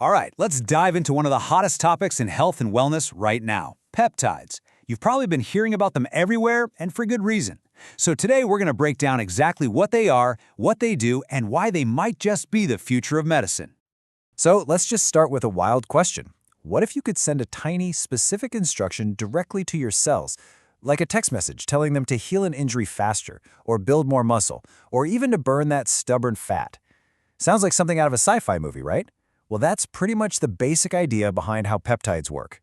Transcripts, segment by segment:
All right, let's dive into one of the hottest topics in health and wellness right now, peptides. You've probably been hearing about them everywhere, and for good reason. So today we're going to break down exactly what they are, what they do, and why they might just be the future of medicine. So let's just start with a wild question. What if you could send a tiny, specific instruction directly to your cells, like a text message telling them to heal an injury faster, or build more muscle, or even to burn that stubborn fat? Sounds like something out of a sci-fi movie, right? Well, that's pretty much the basic idea behind how peptides work.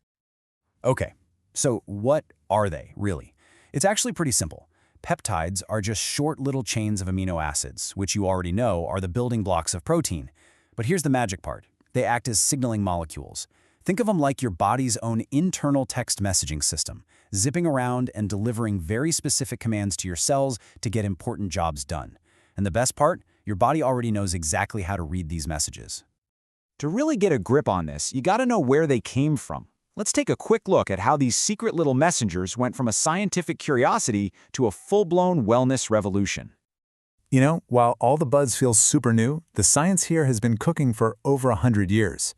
Okay, so what are they, really? It's actually pretty simple. Peptides are just short little chains of amino acids, which you already know are the building blocks of protein. But here's the magic part. They act as signaling molecules. Think of them like your body's own internal text messaging system, zipping around and delivering very specific commands to your cells to get important jobs done. And the best part? Your body already knows exactly how to read these messages. To really get a grip on this, you gotta know where they came from. Let's take a quick look at how these secret little messengers went from a scientific curiosity to a full-blown wellness revolution. You know, while all the buzz feels super new, the science here has been cooking for over 100 years.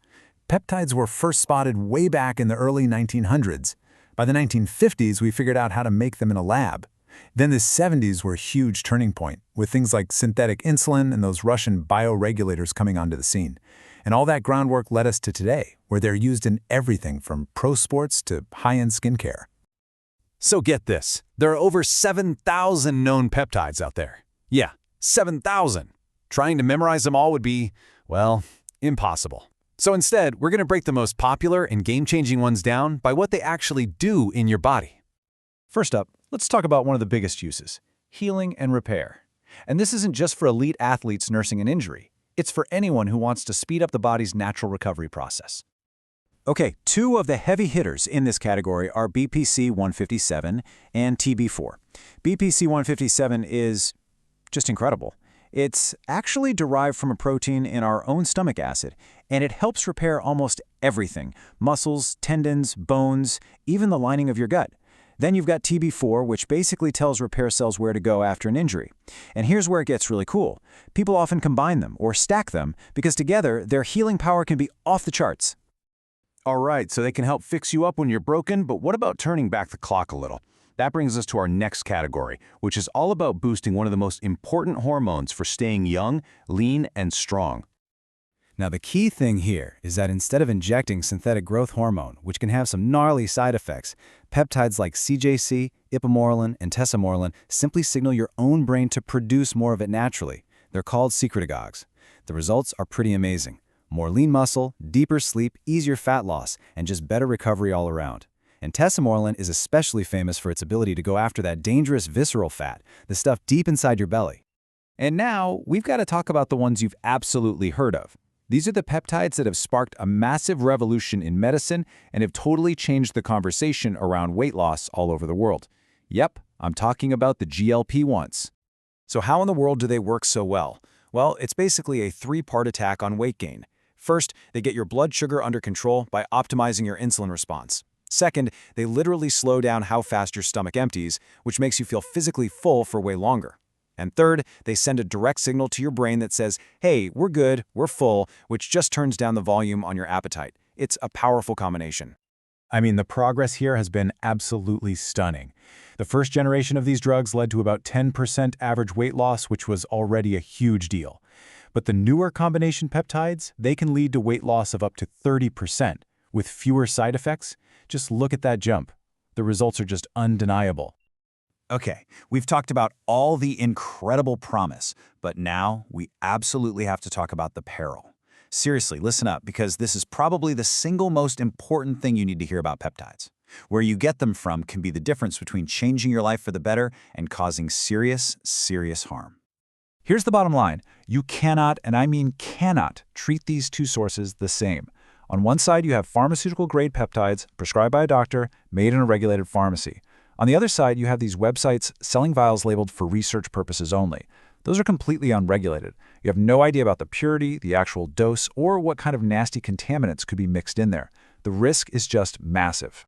Peptides were first spotted way back in the early 1900s. By the 1950s, we figured out how to make them in a lab. Then the 70s were a huge turning point, with things like synthetic insulin and those Russian bio-regulators coming onto the scene. And all that groundwork led us to today, where they're used in everything from pro sports to high-end skincare. So get this, there are over 7,000 known peptides out there. Yeah, 7,000. Trying to memorize them all would be, well, impossible. So instead, we're going to break the most popular and game-changing ones down by what they actually do in your body. First up, let's talk about one of the biggest uses, healing and repair. And this isn't just for elite athletes nursing an injury. It's for anyone who wants to speed up the body's natural recovery process. Okay, two of the heavy hitters in this category are BPC-157 and TB4. BPC-157 is just incredible. It's actually derived from a protein in our own stomach acid, and it helps repair almost everything: muscles, tendons, bones, even the lining of your gut. Then you've got TB4, which basically tells repair cells where to go after an injury. And here's where it gets really cool. People often combine them or stack them because together their healing power can be off the charts. All right, so they can help fix you up when you're broken, but what about turning back the clock a little? That brings us to our next category, which is all about boosting one of the most important hormones for staying young, lean, and strong. Now, the key thing here is that instead of injecting synthetic growth hormone, which can have some gnarly side effects, peptides like CJC, ipamorelin, and tesamorelin simply signal your own brain to produce more of it naturally. They're called secretagogues. The results are pretty amazing. More lean muscle, deeper sleep, easier fat loss, and just better recovery all around. And tesamorelin is especially famous for its ability to go after that dangerous visceral fat, the stuff deep inside your belly. And now, we've got to talk about the ones you've absolutely heard of. These are the peptides that have sparked a massive revolution in medicine and have totally changed the conversation around weight loss all over the world. Yep, I'm talking about the GLP-1s. So how in the world do they work so well? Well, it's basically a three-part attack on weight gain. First, they get your blood sugar under control by optimizing your insulin response. Second, they literally slow down how fast your stomach empties, which makes you feel physically full for way longer. And third, they send a direct signal to your brain that says, hey, we're good, we're full, which just turns down the volume on your appetite. It's a powerful combination. I mean, the progress here has been absolutely stunning. The first generation of these drugs led to about 10% average weight loss, which was already a huge deal. But the newer combination peptides, they can lead to weight loss of up to 30%, with fewer side effects. Just look at that jump. The results are just undeniable. Okay, we've talked about all the incredible promise, but now we absolutely have to talk about the peril. Seriously, listen up, because this is probably the single most important thing you need to hear about peptides. Where you get them from can be the difference between changing your life for the better and causing serious, serious harm. Here's the bottom line. You cannot, and I mean cannot, treat these two sources the same. On one side, you have pharmaceutical-grade peptides prescribed by a doctor, made in a regulated pharmacy. On the other side, you have these websites selling vials labeled for research purposes only. Those are completely unregulated. You have no idea about the purity, the actual dose, or what kind of nasty contaminants could be mixed in there. The risk is just massive.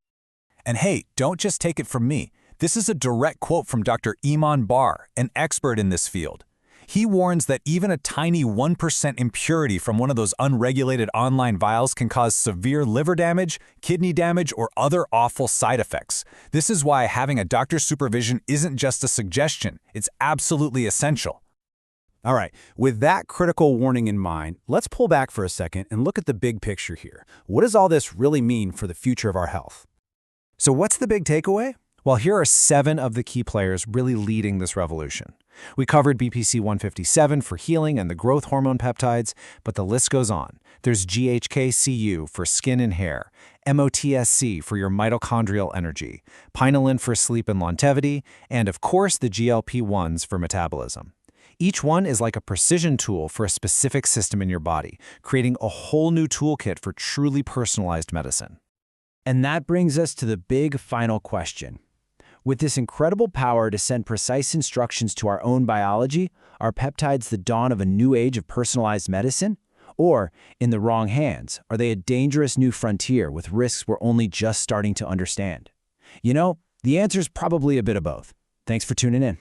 And hey, don't just take it from me. This is a direct quote from Dr. Iman Bar, an expert in this field. He warns that even a tiny 1% impurity from one of those unregulated online vials can cause severe liver damage, kidney damage, or other awful side effects. This is why having a doctor's supervision isn't just a suggestion, it's absolutely essential. All right, with that critical warning in mind, let's pull back for a second and look at the big picture here. What does all this really mean for the future of our health? So what's the big takeaway? Well, here are 7 of the key players really leading this revolution. We covered BPC 157 for healing and the growth hormone peptides, but the list goes on. There's GHK-Cu for skin and hair, MOTSC for your mitochondrial energy, pinolin for sleep and longevity, and of course the GLP-1s for metabolism. Each one is like a precision tool for a specific system in your body, creating a whole new toolkit for truly personalized medicine. And that brings us to the big final question. With this incredible power to send precise instructions to our own biology, are peptides the dawn of a new age of personalized medicine? Or, in the wrong hands, are they a dangerous new frontier with risks we're only just starting to understand? You know, the answer's probably a bit of both. Thanks for tuning in.